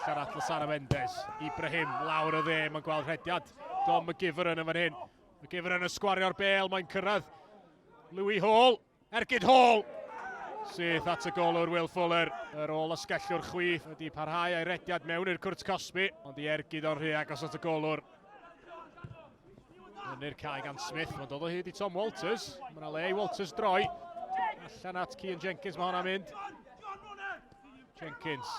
allan at Llansawel. Ibrahim lawr y dde, mae'n gweld rhediad. Dom McGivern yn fan hyn. McGivern yn ysgwario'r bel, mae'n cyrraedd. Louis Hall, Ergyd Hall. Sydd at y golwr Will Fuller. Yr ôl ysgellwr chwith wedi parhau a'i rediad mewn i'r cwrt cosbi. Ond i Ergyd o'r rhy agos at y golwr. Yn i'r cae gan Smith, mae'n dod o hyd i Tom Walters. Mae yna le i Walters droi. Allan at Cian Jenkins, mae hwnna'n mynd. Jenkins.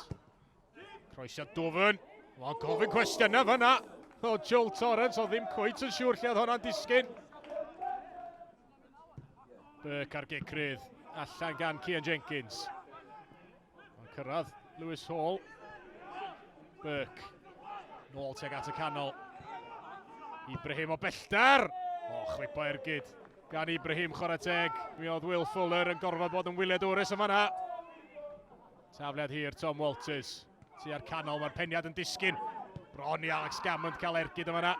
Croesiad dwfn. Mae'n gofyn cwestiynau fyna. O Joel Torrance, o ddim cweit yn siŵr lle oedd hwnna'n disgyn. Burke ar gicrydd. Allan gan Cian Jenkins. Mae'n cyrraedd Lewis Hall. Burke. Nôl teg at y canol. Ibrahim o bellter. O, chwipo Ergyd. Gan Ibrahim chwarae teg. Mi oedd Will Fuller yn gorfod bod yn wyliadwrus yn fan'na. Tafliad hir Tom Walters. Tu ar canol, mae'r peniad yn disgyn. Bron i Alex Gammond cael Ergyd yn fan'na.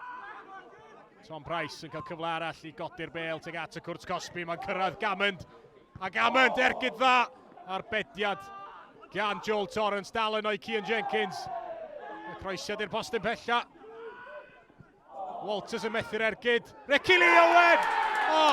Tom Price yn cael cyfle arall i godi'r bel teg at y cwrt cosbi. Mae'n cyrraedd Gammond. A Gammond, Ergyd dda. Arbediad gan Joel Torrance, dal yn o'i Cian Jenkins. Y croesiad i'r postyn pella. Walters yn methu'r Ergyd. Recili Owen! O,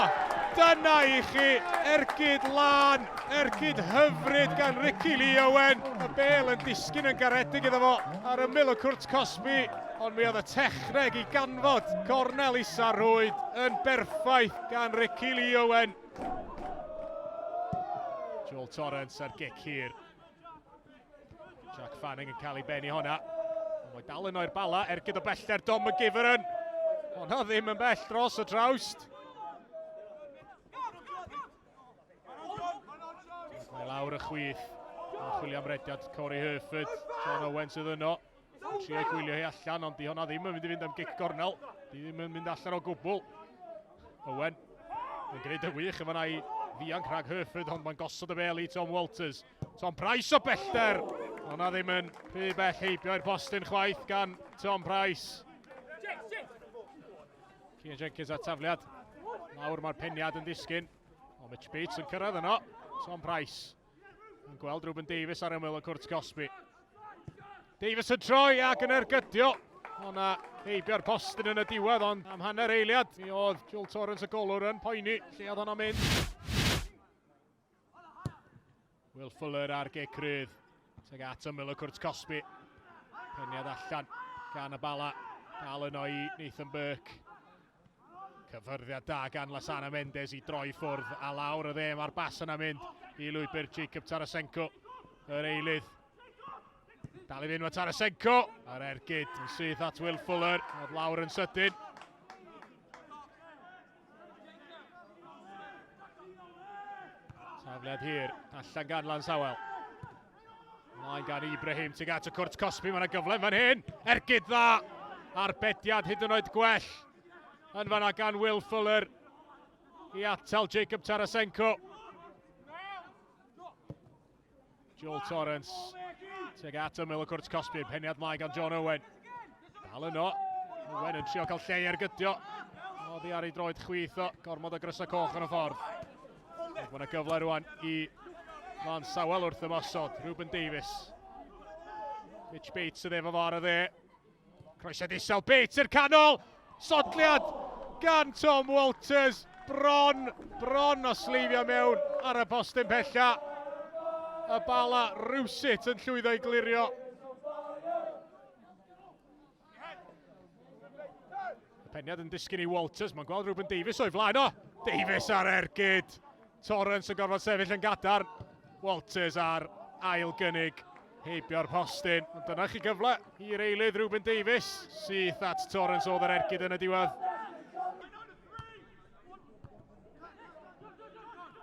dyna i chi. Ergyd lan. Ergyd hyfryd gan Recili Owen. Y bel yn disgyn yn garedig iddo fo ar ymyl y cwrt cosbi. Ond mi oedd y techneg i ganfod cornel isa rwyd yn berffaith gan Recili Owen. Joel Torrance ar gic hir. Jack Fanning yn cael ei benni honna. Mae'n dal yn o'r Bala, Ergyd o bellter, Dom McGivern. Honna ddim yn bell dros y trawst. Mae lawr y chwith. Mae'n chwilio am rediad Corey Herford. John Owen sydd yno. Trio ei gwylio hi allan, ond di honna ddim yn mynd i fynd am gic gornel. Di ddim yn mynd allan o gwbl. Owen yn gwneud y wych yn fan'na i ddianc rhag Herford, ond mae'n gosod y bel i Tom Walters. Tom Price o bellter. Honna ddim yn rhy bell heibio i'r postyn chwaith gan Tom Price. Cian Jenkins at tafliad. Nawr mae'r peniad yn disgyn. O, Mitch Bates yn cyrraedd yno. Tom Price yn gweld Ruben Davies ar ymyl y cwrt cosbi. Davies yn troi ac yn ergydio. Honna heibio'r postyn yn y diwedd, ond am hanner eiliad. Mi oedd Joel Torrance y golwr yn poeni lle oedd honna mynd. Will Fuller ar gicrydd. Teg at ymyl y cwrt cosbi. Peniad allan gan y Bala. Dal yno i Nathan Burke. Cyfyrddiad da gan Llansawel i droi ffwrdd a lawr y dde mae'r bas yna mynd i lwybr Jacob Tarasenko. Yr eilydd. Dal i fynd mae Tarasenko. A'r Ergyd yn syth at Will Fuller. Oedd lawr yn sydyn. Tafliad hir allan gan Llansawel. Mlaen gan Ibrahim teg at y cwrt cosbi. Mae yna gyfle fan hyn. Ergyd dda. Arbediad hyd yn oed gwell. Yn fan'na gan Will Fuller i atal Jacob Tarasenko. Joel Torrance teg at ymyl y cwrt cosbi. Peniad mlaen gan John Owen. Dal yno. Owen yn trio cael lle i ergydio. Oddi ar ei droed chwith o. Gormod o grysa coch yn y ffordd. Mae yna gyfle rwan i Llansawel wrth ymosod. Ruben Davies. Mitch Bates yn efo fo ar y dde. Croesiad isel Bates i'r canol. Sodliad gan Tom Walters. Bron o slifio mewn ar y postyn pella. Y Bala rywsut yn llwyddo i glirio. Y peniad yn disgyn i Walters. Mae'n gweld Ruben Davies o'i flaen o. Davies ar Ergyd. Torrance yn gorfod sefyll yn gadarn. Walters ar ail gynnig. Heibio'r postyn. Ond dyna chi gyfle i'r eilydd Ruben Davies. Syth at Torrance oedd yr Ergyd yn y diwedd.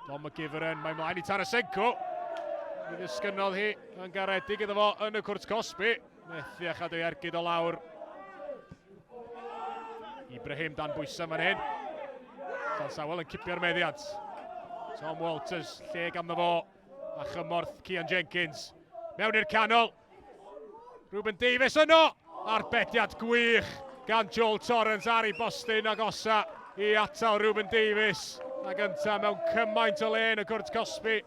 Dom McGivern, mae'n mlaen i Tarasenko. Mi ddisgynodd hi yn garedig iddo fo yn y cwrt cosbi. Methu a chadw Ergyd o lawr. Ibrahim dan bwysa fan hyn. Llansawel yn cipio'r meddiad. Tom Walters, lle ganddo fo. A chymorth Cian Jenkins. Mewn i'r canol. Ruben Davies yno. Arbediad gwych gan Joel Torrance ar ei bostyn agosa i atal Ruben Davies. A gynta mewn cymaint o le yn y cwrt cosbi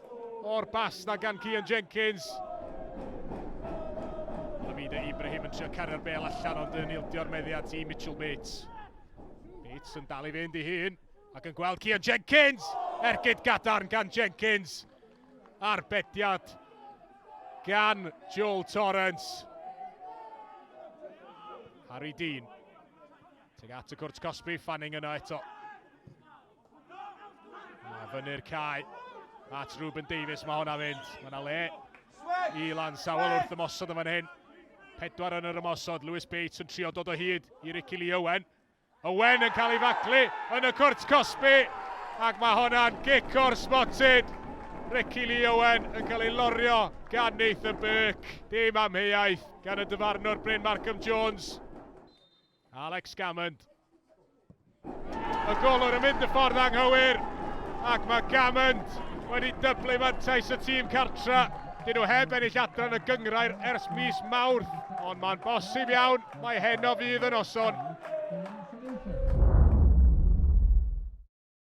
o'r bas na gan Cian Jenkins. A mi Davide Ibrahim yn trio cario'r bel allan ond yn ildio'r meddiad i Mitchell Bates. Bates yn dal i fynd i hun ac yn gweld Cian Jenkins. Ergyd gadarn gan Jenkins. Arbediad gan Joel Torrance. Harry Dean. Teg at y Cwrt Cosby, Fanning yno eto. A fyny'r cae. At Ruben Davies, mae hwnna fynd. Mae yna le i Llansawel wrth ymosod yn fan hyn. 4 yn yr ymosod. Lewis Bates yn trio dod o hyd i Ricky Lee Owen. Owen yn cael ei faclu yn y Cwrt Cosby. Ac mae hwnna'n gic o'r spotted. Ricky Lee Owen yn cael ei lorio gan Nathan Burke. Dim amheuaeth gan y dyfarnwr Bryn Markham Jones. Alex Gammond. Y golwr yn mynd y ffordd anghywir. Ac mae Gammond wedi dyblu mantais y tîm cartra. Dyn nhw heb ennill adran y gyngrair ers mis Mawrth. Ond mae'n bosib iawn, mae heno fydd yn oson.